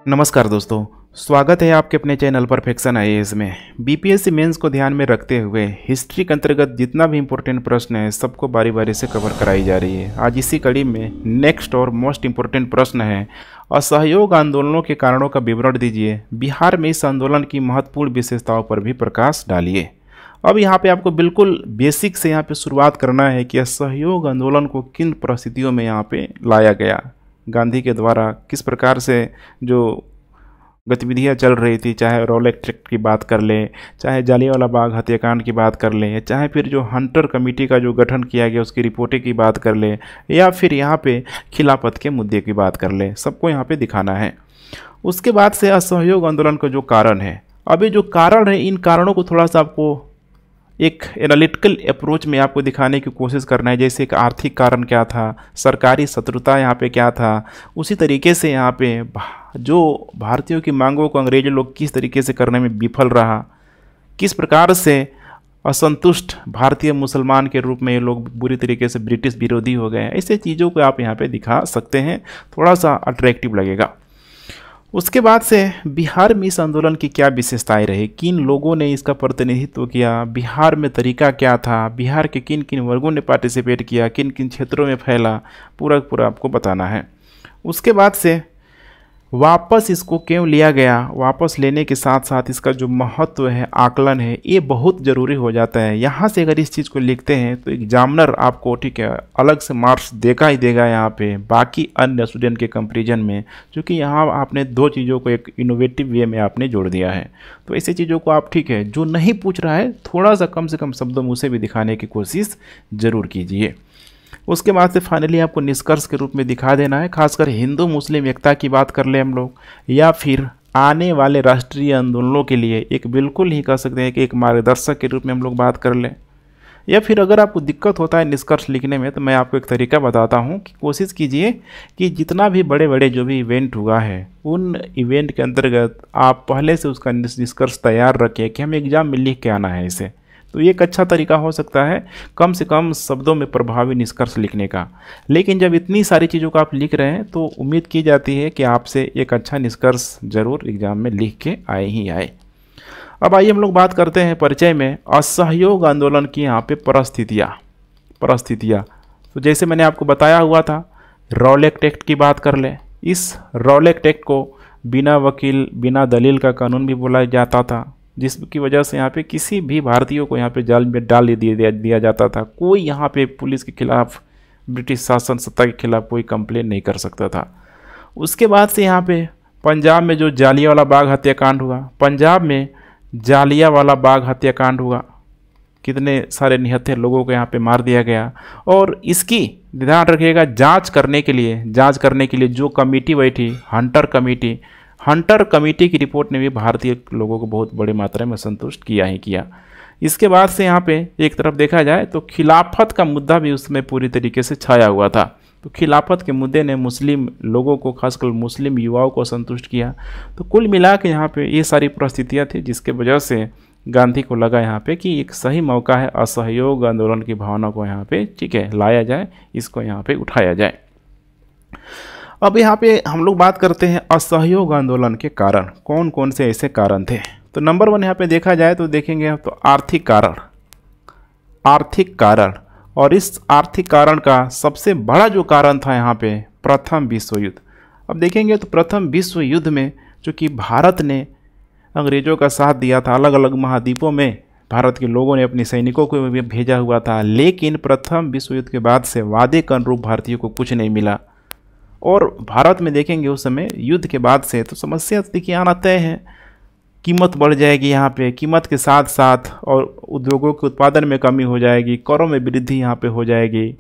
नमस्कार दोस्तों, स्वागत है आपके अपने चैनल परफेक्शन आईएएस में। बीपीएससी मेंस को ध्यान में रखते हुए हिस्ट्री के अंतर्गत जितना भी इंपॉर्टेंट प्रश्न है सबको बारी बारी से कवर कराई जा रही है। आज इसी कड़ी में नेक्स्ट और मोस्ट इम्पोर्टेंट प्रश्न है, असहयोग आंदोलनों के कारणों का विवरण दीजिए। बिहार में इस आंदोलन की महत्वपूर्ण विशेषताओं पर भी प्रकाश डालिए। अब यहाँ पे आपको बिल्कुल बेसिक से यहाँ पे शुरुआत करना है कि असहयोग आंदोलन को किन परिस्थितियों में यहाँ पे लाया गया, गांधी के द्वारा किस प्रकार से जो गतिविधियां चल रही थी, चाहे रॉलेट एक्ट की बात कर लें, चाहे जालियांवाला बाग हत्याकांड की बात कर लें, चाहे फिर जो हंटर कमेटी का जो गठन किया गया उसकी रिपोर्टें की बात कर लें, या फिर यहाँ पे खिलाफत के मुद्दे की बात कर लें, सबको यहाँ पे दिखाना है। उसके बाद से असहयोग आंदोलन का जो कारण है, अभी जो कारण है इन कारणों को थोड़ा सा आपको एक एनालिटिकल अप्रोच में आपको दिखाने की कोशिश करना है। जैसे एक आर्थिक कारण क्या था, सरकारी शत्रुता यहाँ पे क्या था, उसी तरीके से यहाँ पे जो भारतीयों की मांगों को अंग्रेज लोग किस तरीके से करने में विफल रहा, किस प्रकार से असंतुष्ट भारतीय मुसलमान के रूप में ये लोग बुरी तरीके से ब्रिटिश विरोधी हो गए, ऐसे चीज़ों को आप यहाँ पे दिखा सकते हैं, थोड़ा सा अट्रैक्टिव लगेगा। उसके बाद से बिहार में इस आंदोलन की क्या विशेषताएं रही, किन लोगों ने इसका प्रतिनिधित्व किया, बिहार में तरीका क्या था, बिहार के किन किन वर्गों ने पार्टिसिपेट किया, किन किन क्षेत्रों में फैला, पूरा आपको बताना है। उसके बाद से वापस इसको क्यों लिया गया, वापस लेने के साथ साथ इसका जो महत्व है, आकलन है, ये बहुत ज़रूरी हो जाता है। यहाँ से अगर इस चीज़ को लिखते हैं तो एग्जामिनर आपको ठीक है अलग से मार्क्स देगा ही देगा यहाँ पे बाकी अन्य स्टूडेंट के कंपैरिजन में, क्योंकि यहाँ आपने दो चीज़ों को एक इनोवेटिव वे में आपने जोड़ दिया है। तो ऐसी चीज़ों को आप ठीक है जो नहीं पूछ रहा है थोड़ा सा कम से कम शब्दों में उसे भी दिखाने की कोशिश ज़रूर कीजिए। उसके बाद से फाइनली आपको निष्कर्ष के रूप में दिखा देना है, खासकर हिंदू मुस्लिम एकता की बात कर ले हम लोग, या फिर आने वाले राष्ट्रीय आंदोलनों के लिए एक बिल्कुल ही कह सकते हैं कि एक मार्गदर्शक के रूप में हम लोग बात कर लें। या फिर अगर आपको दिक्कत होता है निष्कर्ष लिखने में तो मैं आपको एक तरीका बताता हूँ कि कोशिश कीजिए कि जितना भी बड़े बड़े जो भी इवेंट हुआ है उन इवेंट के अंतर्गत आप पहले से उसका निष्कर्ष तैयार रखें कि हमें एग्जाम में लिख के आना है इसे। तो ये एक अच्छा तरीका हो सकता है कम से कम शब्दों में प्रभावी निष्कर्ष लिखने का। लेकिन जब इतनी सारी चीज़ों को आप लिख रहे हैं तो उम्मीद की जाती है कि आपसे एक अच्छा निष्कर्ष जरूर एग्जाम में लिख के आए ही आए। अब आइए हम लोग बात करते हैं परिचय में असहयोग आंदोलन की यहाँ पे परिस्थितियाँ। तो जैसे मैंने आपको बताया हुआ था, रॉलेट एक्ट की बात कर लें। इस रॉलेट एक्ट को बिना वकील बिना दलील का कानून भी बोला जाता था, जिसकी वजह से यहाँ पे किसी भी भारतीय को यहाँ पे जाल में डाल दिया जाता था। कोई यहाँ पे पुलिस के खिलाफ, ब्रिटिश शासन सत्ता के खिलाफ कोई कंप्लेन नहीं कर सकता था। उसके बाद से यहाँ पे पंजाब में जो जालियांवाला बाग हत्याकांड हुआ, पंजाब में जालियांवाला बाग हत्याकांड हुआ, कितने सारे निहत्थे लोगों को यहाँ पे मार दिया गया। और इसकी ध्यान रखिएगा जाँच करने के लिए जो कमेटी बैठी, हंटर कमेटी की रिपोर्ट ने भी भारतीय लोगों को बहुत बड़ी मात्रा में संतुष्ट किया ही किया। इसके बाद से यहाँ पे एक तरफ देखा जाए तो खिलाफत का मुद्दा भी उसमें पूरी तरीके से छाया हुआ था। तो खिलाफत के मुद्दे ने मुस्लिम लोगों को, खासकर मुस्लिम युवाओं को संतुष्ट किया। तो कुल मिला के यहाँ पे ये सारी परिस्थितियाँ थी जिसके वजह से गांधी को लगा यहाँ पे कि एक सही मौका है असहयोग आंदोलन की भावना को यहाँ पे ठीक है लाया जाए, इसको यहाँ पे उठाया जाए। अब यहाँ पे हम लोग बात करते हैं असहयोग आंदोलन के कारण, कौन कौन से ऐसे कारण थे। तो नंबर 1 यहाँ पे देखा जाए तो देखेंगे तो आर्थिक कारण, और इस आर्थिक कारण का सबसे बड़ा जो कारण था यहाँ पे प्रथम विश्व युद्ध। अब देखेंगे तो प्रथम विश्व युद्ध में चूँकि भारत ने अंग्रेज़ों का साथ दिया था, अलग अलग महाद्वीपों में भारत के लोगों ने अपने सैनिकों को भी भेजा हुआ था, लेकिन प्रथम विश्व युद्ध के बाद से वादे के अनुरूप भारतीयों को कुछ नहीं मिला। और भारत में देखेंगे उस समय युद्ध के बाद से तो समस्या देखिए आना तय है, कीमत बढ़ जाएगी यहाँ पे, कीमत के साथ साथ और उद्योगों के उत्पादन में कमी हो जाएगी, करों में वृद्धि यहाँ पे हो जाएगी।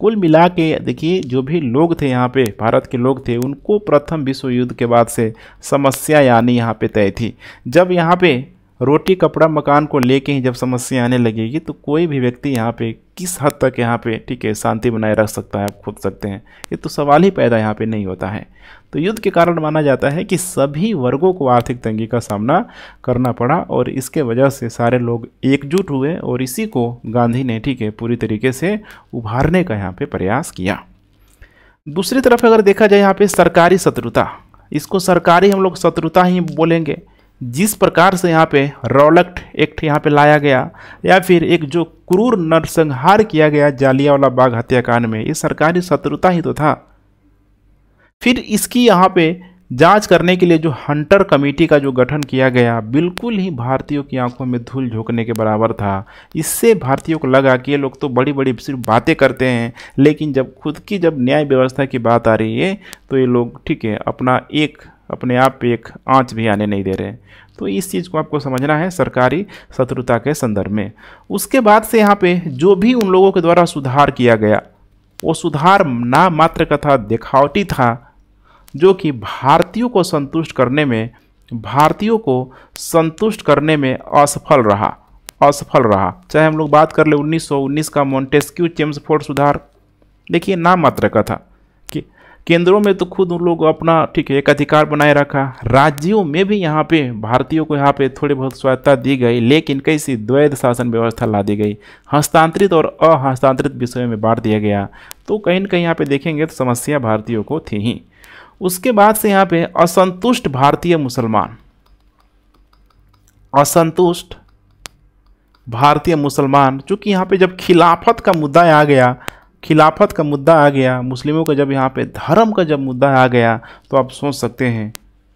कुल मिला के देखिए जो भी लोग थे यहाँ पे, भारत के लोग थे, उनको प्रथम विश्व युद्ध के बाद से समस्या आनी यहाँ पे तय थी। जब यहाँ पे रोटी कपड़ा मकान को लेके ही जब समस्या आने लगेगी तो कोई भी व्यक्ति यहाँ पे किस हद तक यहाँ पे ठीक है शांति बनाए रख सकता है, आप खुद सकते हैं, ये तो सवाल ही पैदा यहाँ पे नहीं होता है। तो युद्ध के कारण माना जाता है कि सभी वर्गों को आर्थिक तंगी का सामना करना पड़ा और इसके वजह से सारे लोग एकजुट हुए और इसी को गांधी ने ठीक है पूरी तरीके से उभारने का यहाँ पे प्रयास किया। दूसरी तरफ अगर देखा जाए यहाँ पे सरकारी शत्रुता, इसको सरकारी हम लोग शत्रुता ही बोलेंगे। जिस प्रकार से यहाँ पे रॉलेट एक्ट यहाँ पे लाया गया, या फिर एक जो क्रूर नरसंहार किया गया जालियांवाला बाग हत्याकांड में, ये सरकारी शत्रुता ही तो था। फिर इसकी यहाँ पे जांच करने के लिए जो हंटर कमेटी का जो गठन किया गया, बिल्कुल ही भारतीयों की आंखों में धूल झोंकने के बराबर था। इससे भारतीयों को लगा कि ये लोग तो बड़ी बड़ी सिर्फ बातें करते हैं, लेकिन जब खुद की जब न्याय व्यवस्था की बात आ रही है तो ये लोग ठीक है अपने आप पे एक आंच भी आने नहीं दे रहे। तो इस चीज़ को आपको समझना है सरकारी शत्रुता के संदर्भ में। उसके बाद से यहाँ पे जो भी उन लोगों के द्वारा सुधार किया गया, वो सुधार ना मात्र का था, दिखावटी था, जो कि भारतीयों को संतुष्ट करने में असफल रहा। चाहे हम लोग बात कर ले 1919 का मॉन्टेस्क्यू चेम्सफोर्ड सुधार, देखिए नाम मात्र का था कि केंद्रों में तो खुद उन लोग अपना ठीक है एक अधिकार बनाए रखा, राज्यों में भी यहाँ पे भारतीयों को यहाँ पे थोड़ी बहुत स्वायत्तता दी गई, लेकिन कैसी द्वैध शासन व्यवस्था ला दी गई, हस्तांतरित और अहस्तांतरित विषयों में बांट दिया गया। तो कहीं न कहीं यहाँ पे देखेंगे तो समस्या भारतीयों को थी ही। उसके बाद से यहाँ पे असंतुष्ट भारतीय मुसलमान, चूँकि यहाँ पे जब खिलाफत का मुद्दा आ गया, मुस्लिमों का जब यहाँ पे धर्म का जब मुद्दा आ गया, तो आप सोच सकते हैं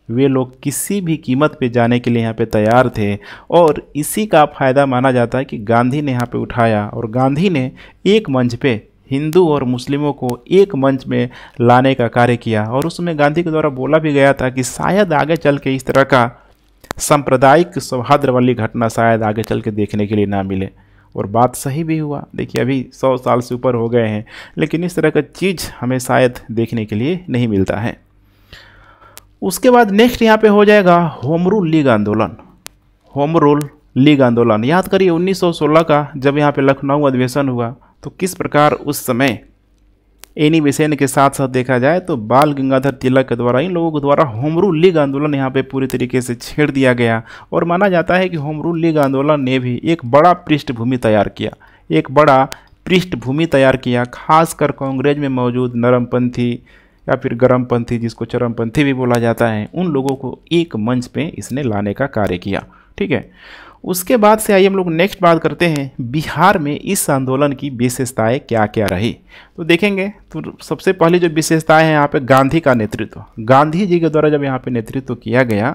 वे लोग किसी भी कीमत पे जाने के लिए यहाँ पे तैयार थे। और इसी का फ़ायदा माना जाता है कि गांधी ने यहाँ पे उठाया, और गांधी ने एक मंच पे हिंदू और मुस्लिमों को एक मंच में लाने का कार्य किया। और उसमें गांधी के द्वारा बोला भी गया था कि शायद आगे चल के इस तरह का सांप्रदायिक सौहार्द वाली घटना शायद आगे चल के देखने के लिए ना मिले, और बात सही भी हुआ। देखिए अभी 100 साल से ऊपर हो गए हैं, लेकिन इस तरह का चीज़ हमें शायद देखने के लिए नहीं मिलता है। उसके बाद नेक्स्ट यहाँ पे हो जाएगा होम रूल लीग आंदोलन। याद करिए 1916 का जब यहाँ पे लखनऊ अधिवेशन हुआ, तो किस प्रकार उस समय एनी बेसेंट के साथ साथ देखा जाए तो बाल गंगाधर तिलक के द्वारा, इन लोगों के द्वारा होम रूल लीग आंदोलन यहाँ पे पूरी तरीके से छेड़ दिया गया। और माना जाता है कि होम रूल लीग आंदोलन ने भी एक बड़ा पृष्ठभूमि तैयार किया, खासकर कांग्रेस में मौजूद नरमपंथी या फिर गरमपंथी, जिसको चरमपंथी भी बोला जाता है, उन लोगों को एक मंच पे इसने लाने का कार्य किया। ठीक है, उसके बाद से आइए हम लोग नेक्स्ट बात करते हैं बिहार में इस आंदोलन की विशेषताएं क्या क्या रही। तो देखेंगे तो सबसे पहली जो विशेषताएं हैं यहाँ पे गांधी का नेतृत्व, गांधी जी के द्वारा जब यहाँ पे नेतृत्व किया गया,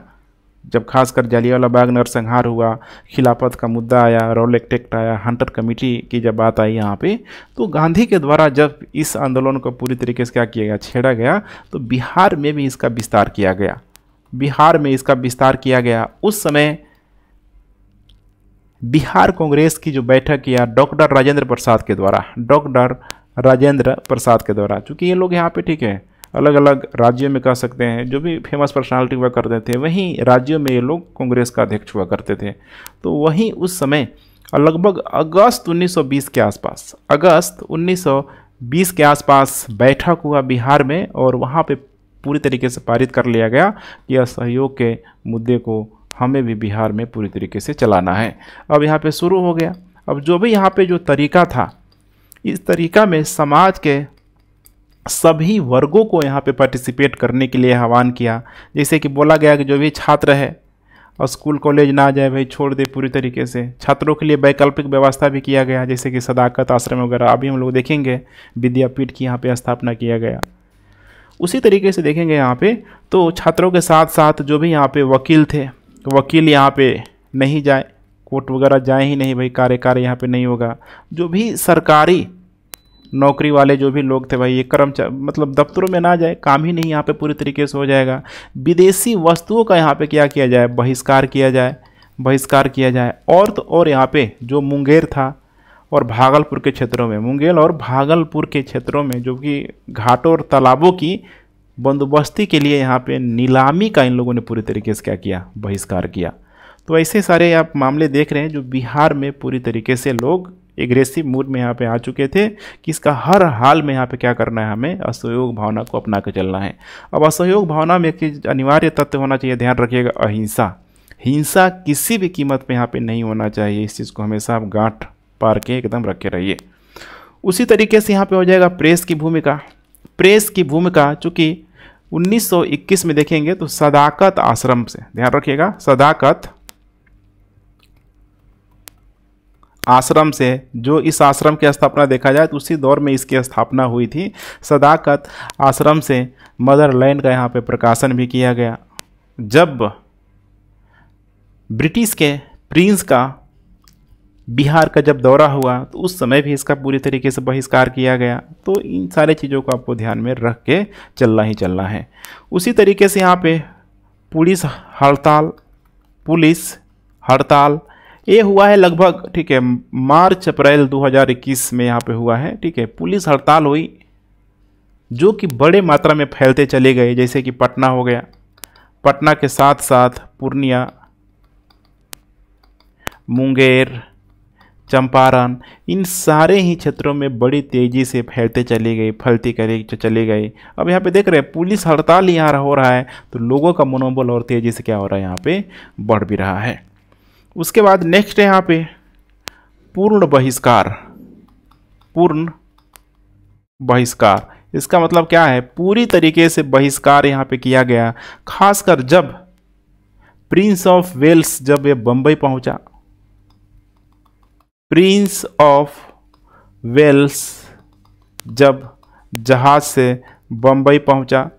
जब खासकर जालियांवाला बाग नरसंहार हुआ, खिलाफत का मुद्दा आया, रॉलेट एक्ट आया, हंटर कमेटी की जब बात आई यहाँ पे, तो गांधी के द्वारा जब इस आंदोलन को पूरी तरीके से क्या किया गया, छेड़ा गया, तो बिहार में भी इसका विस्तार किया गया। उस समय बिहार कांग्रेस की जो बैठक किया डॉक्टर राजेंद्र प्रसाद के द्वारा, चूँकि ये लोग यहाँ पे ठीक है अलग अलग राज्यों में कह सकते हैं जो भी फेमस पर्सनालिटी हुआ करते थे, वहीं राज्यों में ये लोग कांग्रेस का अध्यक्ष हुआ करते थे। तो वहीं उस समय लगभग अगस्त 1920 के आसपास बैठक हुआ बिहार में, और वहाँ पे पूरी तरीके से पारित कर लिया गया कि असहयोग के मुद्दे को हमें भी बिहार में पूरी तरीके से चलाना है। अब यहाँ पे शुरू हो गया। अब जो भी यहाँ पे जो तरीका था, इस तरीका में समाज के सभी वर्गों को यहाँ पे पार्टिसिपेट करने के लिए आह्वान किया। जैसे कि बोला गया कि जो भी छात्र है और स्कूल कॉलेज ना जाए भाई, छोड़ दे पूरी तरीके से। छात्रों के लिए वैकल्पिक व्यवस्था भी किया गया, जैसे कि सदाकत आश्रम वगैरह, अभी हम लोग देखेंगे विद्यापीठ की यहाँ पे स्थापना किया गया। उसी तरीके से देखेंगे यहाँ पे तो छात्रों के साथ साथ जो भी यहाँ पे वकील थे, वकील यहाँ पे नहीं जाए, कोर्ट वगैरह जाए ही नहीं भाई, कार्य यहाँ पे नहीं होगा। जो भी सरकारी नौकरी वाले जो भी लोग थे भाई, ये मतलब दफ्तरों में ना जाए, काम ही नहीं यहाँ पे पूरी तरीके से हो जाएगा। विदेशी वस्तुओं का यहाँ पे क्या किया जाए, बहिष्कार किया जाए। और तो और यहाँ पे जो मुंगेर था और भागलपुर के क्षेत्रों में जो कि घाटों और तालाबों की बंदोबस्ती के लिए यहाँ पे नीलामी का इन लोगों ने पूरी तरीके से क्या किया, बहिष्कार किया। तो ऐसे सारे आप मामले देख रहे हैं जो बिहार में पूरी तरीके से लोग एग्रेसिव मूड में यहाँ पे आ चुके थे कि इसका हर हाल में यहाँ पे क्या करना है, हमें असहयोग भावना को अपना के चलना है। अब असहयोग भावना में एक चीज़ अनिवार्य तथ्य होना चाहिए, ध्यान रखिएगा, अहिंसा। हिंसा किसी भी कीमत पे यहाँ पे नहीं होना चाहिए। इस चीज़ को हमेशा आप गांठ पार के एकदम रखे रहिए। उसी तरीके से यहाँ पे हो जाएगा प्रेस की भूमिका। चूँकि 1921 में देखेंगे तो सदाकत आश्रम से, ध्यान रखिएगा, सदाकत आश्रम से, जो इस आश्रम की स्थापना देखा जाए तो उसी दौर में इसकी स्थापना हुई थी। सदाकत आश्रम से मदरलैंड का यहाँ पे प्रकाशन भी किया गया। जब ब्रिटिश के प्रिंस का बिहार का जब दौरा हुआ तो उस समय भी इसका पूरी तरीके से बहिष्कार किया गया। तो इन सारे चीज़ों को आपको ध्यान में रख के चलना ही चलना है। उसी तरीके से यहाँ पे पुलिस हड़ताल ये हुआ है लगभग, ठीक है, मार्च अप्रैल 2021 में यहाँ पे हुआ है, ठीक है। पुलिस हड़ताल हुई जो कि बड़े मात्रा में फैलते चले गए, जैसे कि पटना हो गया, पटना के साथ साथ पूर्णिया, मुंगेर, चंपारण, इन सारे ही क्षेत्रों में बड़ी तेज़ी से फैलते चली गई, फैलती करी चली गई। अब यहाँ पे देख रहे हैं पुलिस हड़ताल यहाँ हो रहा है तो लोगों का मनोबल और तेज़ी से क्या हो रहा है, यहाँ पे बढ़ भी रहा है। उसके बाद नेक्स्ट है यहाँ पे पूर्ण बहिष्कार। इसका मतलब क्या है, पूरी तरीके से बहिष्कार यहाँ पे किया गया। खासकर जब प्रिंस ऑफ वेल्स जब ये बम्बई पहुंचा, प्रिंस ऑफ वेल्स जब जहाज से बम्बई पहुंचा,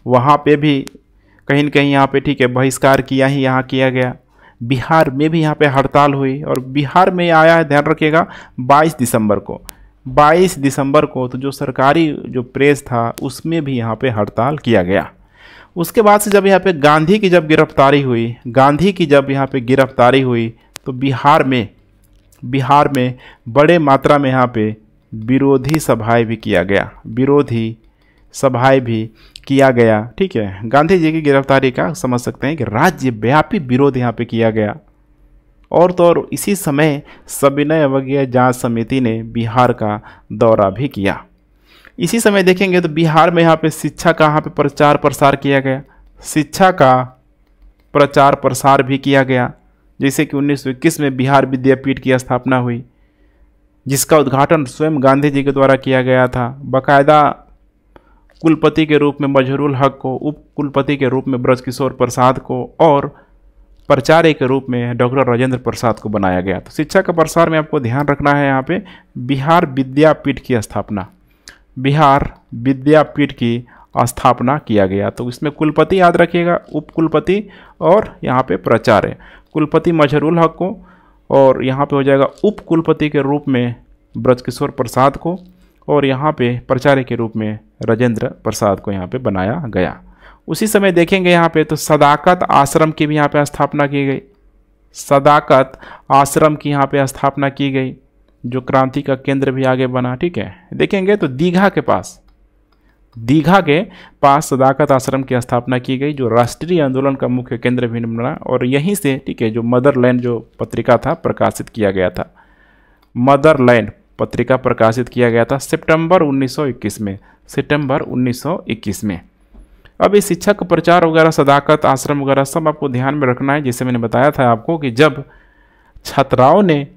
वहाँ पे भी कहीं न कहीं यहाँ पे, ठीक है, बहिष्कार यहाँ किया गया। बिहार में भी यहाँ पे हड़ताल हुई और बिहार में आया है, ध्यान रखिएगा, 22 दिसंबर को तो जो सरकारी जो प्रेस था उसमें भी यहाँ पे हड़ताल किया गया। उसके बाद से जब यहाँ पे गांधी की जब गिरफ्तारी हुई तो बिहार में बड़े मात्रा में यहाँ पे विरोधी सभाएं भी किया गया, ठीक है। गांधी जी की गिरफ्तारी का समझ सकते हैं कि राज्यव्यापी विरोध यहाँ पे किया गया। और तो और इसी समय सविनय अवज्ञा जांच समिति ने बिहार का दौरा भी किया। इसी समय देखेंगे तो बिहार में यहाँ पे शिक्षा का यहाँ पे प्रचार प्रसार किया गया, शिक्षा का प्रचार प्रसार भी किया गया। जैसे कि 1921 में बिहार विद्यापीठ की स्थापना हुई, जिसका उद्घाटन स्वयं गांधी जी के द्वारा किया गया था। बाकायदा कुलपति के रूप में मजहरूल हक को, उप कुलपति के रूप में ब्रजकिशोर प्रसाद को और प्राचार्य के रूप में डॉक्टर राजेंद्र प्रसाद को बनाया गया। तो शिक्षा का प्रसार में आपको ध्यान रखना है यहाँ पे बिहार विद्यापीठ की स्थापना किया गया। तो इसमें कुलपति याद रखिएगा, उप कुलपति और यहाँ पे प्राचार्य। कुलपति मजहरूल हक को और यहाँ पे हो जाएगा उप कुलपति के रूप में ब्रजकिशोर प्रसाद को और यहाँ पे प्राचार्य के रूप में राजेंद्र प्रसाद को यहाँ पे बनाया गया। उसी समय देखेंगे यहाँ पे तो सदाकत आश्रम की भी यहाँ पे स्थापना की गई। सदाकत आश्रम की यहाँ पे स्थापना की गई, जो क्रांति का केंद्र भी आगे बना, ठीक है। देखेंगे तो दीघा के पास सदाकत आश्रम की स्थापना की गई, जो राष्ट्रीय आंदोलन का मुख्य केंद्र भी बना। और यहीं से, ठीक है, जो मदरलैंड जो पत्रिका था प्रकाशित किया गया था, मदरलैंड पत्रिका प्रकाशित किया गया था सितंबर 1921 में। अब इस शिक्षा का प्रचार वगैरह, सदाकत आश्रम वगैरह सब आपको ध्यान में रखना है। जैसे मैंने बताया था आपको कि जब छात्राओं ने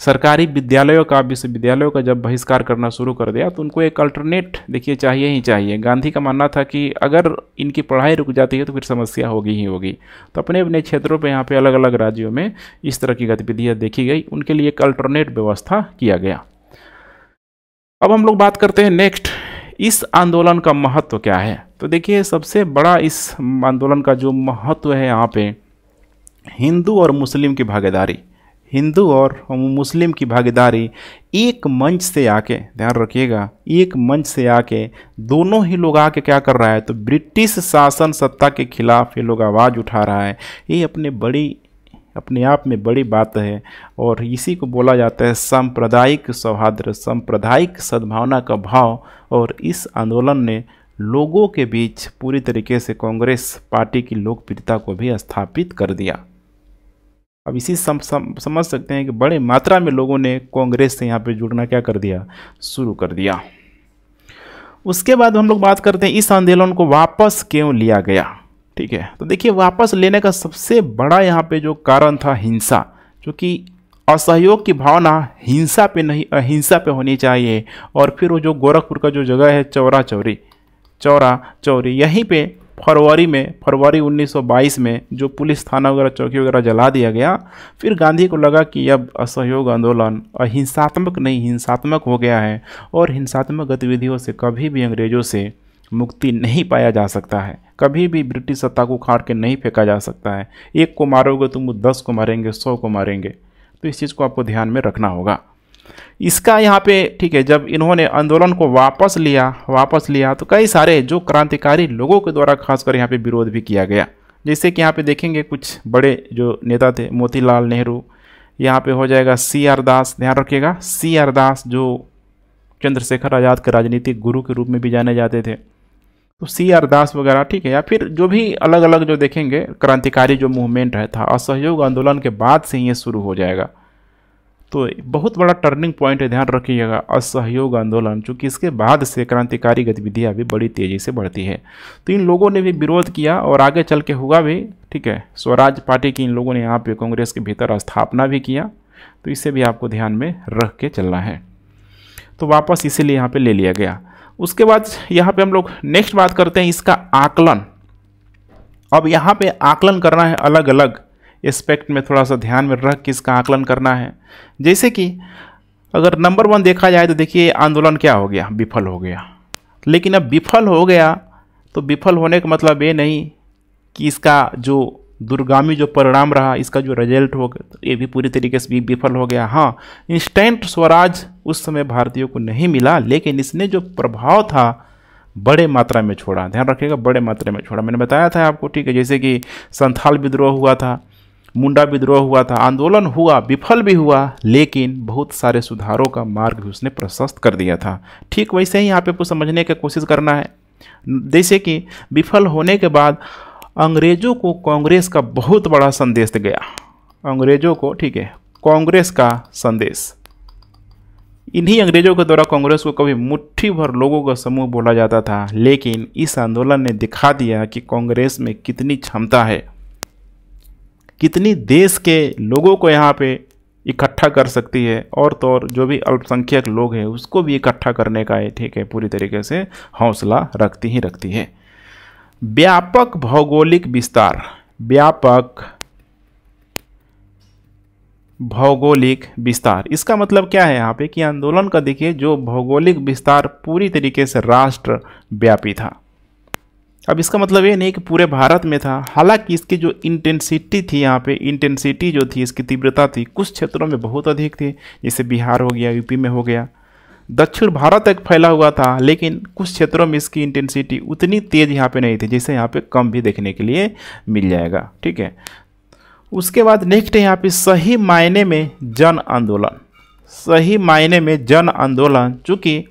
सरकारी विद्यालयों का, विश्वविद्यालयों का जब बहिष्कार करना शुरू कर दिया तो उनको एक अल्टरनेट देखिए चाहिए ही चाहिए। गांधी का मानना था कि अगर इनकी पढ़ाई रुक जाती है तो फिर समस्या होगी ही होगी। तो अपने अपने क्षेत्रों पे यहाँ पे अलग अलग राज्यों में इस तरह की गतिविधियाँ देखी गई, उनके लिए एक अल्टरनेट व्यवस्था किया गया। अब हम लोग बात करते हैं नेक्स्ट, इस आंदोलन का महत्व क्या है। तो देखिए सबसे बड़ा इस आंदोलन का जो महत्व है यहाँ पे हिंदू और मुस्लिम की भागीदारी, एक मंच से आके, ध्यान रखिएगा, एक मंच से आके दोनों ही लोग आके क्या कर रहा है तो ब्रिटिश शासन सत्ता के खिलाफ ये लोग आवाज़ उठा रहा है। ये अपने आप में बड़ी बात है और इसी को बोला जाता है सांप्रदायिक सौहार्द, सांप्रदायिक सद्भावना का भाव। और इस आंदोलन ने लोगों के बीच पूरी तरीके से कांग्रेस पार्टी की लोकप्रियता को भी स्थापित कर दिया। अब इसी समझ सकते हैं कि बड़े मात्रा में लोगों ने कांग्रेस से यहाँ पे जुड़ना क्या कर दिया, शुरू कर दिया। उसके बाद हम लोग बात करते हैं इस आंदोलन को वापस क्यों लिया गया, ठीक है। तो देखिए वापस लेने का सबसे बड़ा यहाँ पे जो कारण था हिंसा, क्योंकि असहयोग की भावना हिंसा पे नहीं अहिंसा पे होनी चाहिए। और फिर वो जो गोरखपुर का जो जगह है चौरा चौरी, चौरा चौरी, यहीं पे फरवरी 1922 में जो पुलिस थाना वगैरह चौकी वगैरह जला दिया गया। फिर गांधी को लगा कि अब असहयोग आंदोलन अहिंसात्मक नहीं हिंसात्मक हो गया है और हिंसात्मक गतिविधियों से कभी भी अंग्रेज़ों से मुक्ति नहीं पाया जा सकता है, कभी भी ब्रिटिश सत्ता को उखाड़ के नहीं फेंका जा सकता है। एक को मारोगे तुम 10 को मारेंगे, 100 को मारेंगे। तो इस चीज़ को आपको ध्यान में रखना होगा। इसका यहाँ पे ठीक है, जब इन्होंने आंदोलन को वापस लिया तो कई सारे जो क्रांतिकारी लोगों के द्वारा खासकर यहाँ पे विरोध भी किया गया। जैसे कि यहाँ पे देखेंगे कुछ बड़े जो नेता थे, मोतीलाल नेहरू, यहाँ पे हो जाएगा CR दास, ध्यान रखिएगा CR दास जो चंद्रशेखर आज़ाद के राजनीतिक गुरु के रूप में भी जाने जाते थे, तो CR दास वगैरह, ठीक है। या फिर जो भी अलग अलग जो देखेंगे क्रांतिकारी जो मूवमेंट है था, असहयोग आंदोलन के बाद से ही ये शुरू हो जाएगा। तो बहुत बड़ा टर्निंग पॉइंट है, ध्यान रखिएगा असहयोग आंदोलन, चूँकि इसके बाद से क्रांतिकारी गतिविधियाँ भी बड़ी तेज़ी से बढ़ती है। तो इन लोगों ने भी विरोध किया और आगे चल के हुआ भी, ठीक है। स्वराज पार्टी की इन लोगों ने यहाँ पे कांग्रेस के भीतर स्थापना भी किया। तो इसे भी आपको ध्यान में रख के चलना है। तो वापस इसीलिए यहाँ पे ले लिया गया। उसके बाद यहाँ पे हम लोग नेक्स्ट बात करते हैं इसका आकलन। अब यहाँ पे आकलन करना है अलग अलग एस्पेक्ट में, थोड़ा सा ध्यान में रख के इसका आकलन करना है। जैसे कि अगर नंबर 1 देखा जाए तो देखिए आंदोलन क्या हो गया, विफल हो गया। लेकिन अब विफल हो गया तो विफल होने का मतलब ये नहीं कि इसका जो दूरगामी जो परिणाम रहा, इसका जो रिजल्ट हो गया तो ये भी पूरी तरीके से विफल हो गया। हाँ, इंस्टेंट स्वराज उस समय भारतीयों को नहीं मिला, लेकिन इसने जो प्रभाव था बड़े मात्रा में छोड़ा। ध्यान रखिएगा, बड़े मात्रा में छोड़ा। मैंने बताया था आपको, ठीक है। जैसे कि संथाल विद्रोह हुआ था, मुंडा विद्रोह हुआ था, आंदोलन हुआ, विफल भी हुआ, लेकिन बहुत सारे सुधारों का मार्ग भी उसने प्रशस्त कर दिया था। ठीक वैसे ही यहाँ पे कुछ समझने की कोशिश करना है। जैसे कि विफल होने के बाद अंग्रेजों को कांग्रेस का बहुत बड़ा संदेश गया, अंग्रेजों को, ठीक है, कांग्रेस का संदेश। इन्हीं अंग्रेजों के द्वारा कांग्रेस को कभी मुट्ठी भर लोगों का समूह बोला जाता था, लेकिन इस आंदोलन ने दिखा दिया कि कांग्रेस में कितनी क्षमता है, कितनी देश के लोगों को यहाँ पे इकट्ठा कर सकती है, और तो और जो भी अल्पसंख्यक लोग हैं उसको भी इकट्ठा करने का है, ठीक है, पूरी तरीके से हौसला रखती है। व्यापक भौगोलिक विस्तार, व्यापक भौगोलिक विस्तार, इसका मतलब क्या है यहाँ पे कि आंदोलन का देखिए जो भौगोलिक विस्तार पूरी तरीके से राष्ट्र व्यापी था। अब इसका मतलब ये नहीं कि पूरे भारत में था, हालांकि इसकी जो इंटेंसिटी थी, यहाँ पे इंटेंसिटी जो थी, इसकी तीव्रता थी, कुछ क्षेत्रों में बहुत अधिक थी, जैसे बिहार हो गया, यूपी में हो गया, दक्षिण भारत तक फैला हुआ था, लेकिन कुछ क्षेत्रों में इसकी इंटेंसिटी उतनी तेज यहाँ पे नहीं थी, जैसे यहाँ पे कम भी देखने के लिए मिल जाएगा, ठीक है। उसके बाद नेक्स्ट है यहाँ पे सही मायने में जन आंदोलन, सही मायने में जन आंदोलन, चूंकि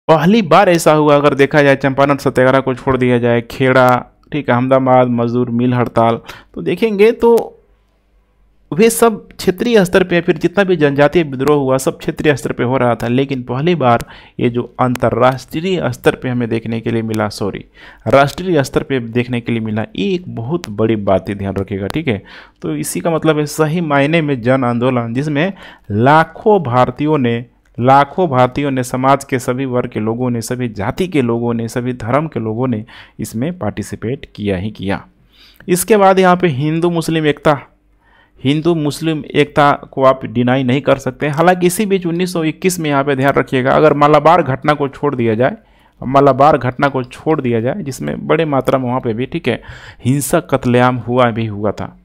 पहली बार ऐसा हुआ, अगर देखा जाए चंपारण सत्याग्रह को छोड़ दिया जाए, खेड़ा, ठीक है, अहमदाबाद मजदूर मिल हड़ताल, तो देखेंगे तो वे सब क्षेत्रीय स्तर पे, फिर जितना भी जनजातीय विद्रोह हुआ सब क्षेत्रीय स्तर पे हो रहा था, लेकिन पहली बार ये जो अंतर्राष्ट्रीय स्तर पे हमें देखने के लिए मिला, राष्ट्रीय स्तर पे देखने के लिए मिला, ये एक बहुत बड़ी बात है, ध्यान रखिएगा, ठीक है। तो इसी का मतलब है सही मायने में जन आंदोलन, जिसमें लाखों भारतीयों ने समाज के सभी वर्ग के लोगों ने, सभी जाति के लोगों ने, सभी धर्म के लोगों ने इसमें पार्टिसिपेट किया ही किया। इसके बाद यहाँ पे हिंदू मुस्लिम एकता को आप डिनाई नहीं कर सकते। हालांकि इसी बीच 1921 में यहाँ पे ध्यान रखिएगा, अगर मालाबार घटना को छोड़ दिया जाए, जिसमें बड़े मात्रा में वहाँ पे भी, ठीक है, हिंसक कत्लेआम हुआ था।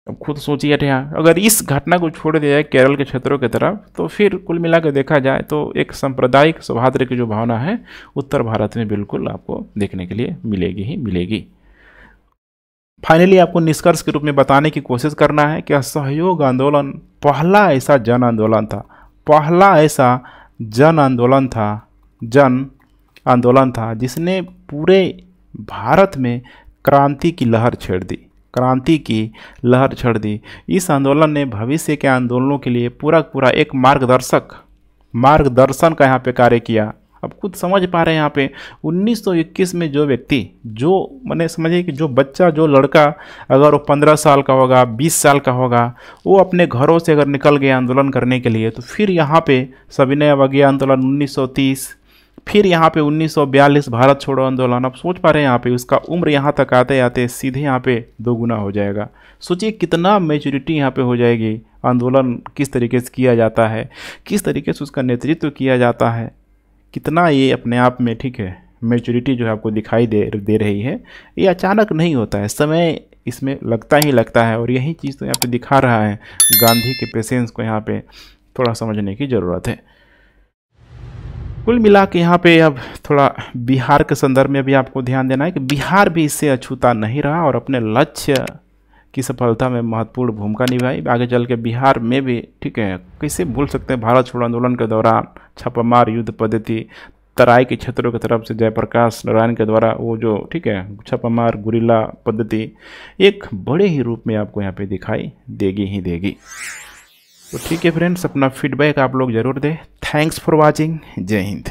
अब खुद सोचिए, अगर इस घटना को छोड़ दिया जाए केरल के क्षेत्रों की तरफ, तो फिर कुल मिला के देखा जाए तो एक सांप्रदायिक सौहार्द की जो भावना है उत्तर भारत में बिल्कुल आपको देखने के लिए मिलेगी। फाइनली आपको निष्कर्ष के रूप में बताने की कोशिश करना है कि असहयोग आंदोलन पहला ऐसा जन आंदोलन था जिसने पूरे भारत में क्रांति की लहर छेड़ दी। इस आंदोलन ने भविष्य के आंदोलनों के लिए पूरा एक मार्गदर्शन का यहाँ पे कार्य किया। अब खुद समझ पा रहे हैं यहाँ पे 1921 में जो व्यक्ति, जो मैंने समझिए कि जो बच्चा, जो लड़का, अगर वो 15 साल का होगा, 20 साल का होगा, वो अपने घरों से अगर निकल गया आंदोलन करने के लिए, तो फिर यहाँ पे सविनय अवज्ञा आंदोलन 1930, फिर यहाँ पे 1942 भारत छोड़ो आंदोलन, आप सोच पा रहे हैं यहाँ पे उसका उम्र यहाँ तक आते आते सीधे यहाँ पे 2 गुना हो जाएगा। सोचिए कितना मैच्योरिटी यहाँ पे हो जाएगी, आंदोलन किस तरीके से किया जाता है, किस तरीके से उसका नेतृत्व किया जाता है, कितना ये अपने आप में, ठीक है, मैच्योरिटी जो है आपको दिखाई दे रही है। ये अचानक नहीं होता है, समय इसमें लगता ही लगता है, और यही चीज़ तो यहाँ पे दिखा रहा है। गांधी के पेशेंस को यहाँ पे थोड़ा समझने की ज़रूरत है। कुल मिला के यहाँ पे अब थोड़ा बिहार के संदर्भ में भी आपको ध्यान देना है कि बिहार भी इससे अछूता नहीं रहा और अपने लक्ष्य की सफलता में महत्वपूर्ण भूमिका निभाई। आगे चल के बिहार में भी, ठीक है, कैसे भूल सकते हैं, भारत छोड़ो आंदोलन के दौरान छापामार युद्ध पद्धति, तराई के क्षेत्रों की तरफ से जयप्रकाश नारायण के द्वारा वो जो, ठीक है, छापामार गुरिल्ला पद्धति एक बड़े ही रूप में आपको यहाँ पे दिखाई देगी ही देगी। तो ठीक है फ्रेंड्स, अपना फीडबैक आप लोग ज़रूर दें। Thanks for watching. जय हिंद।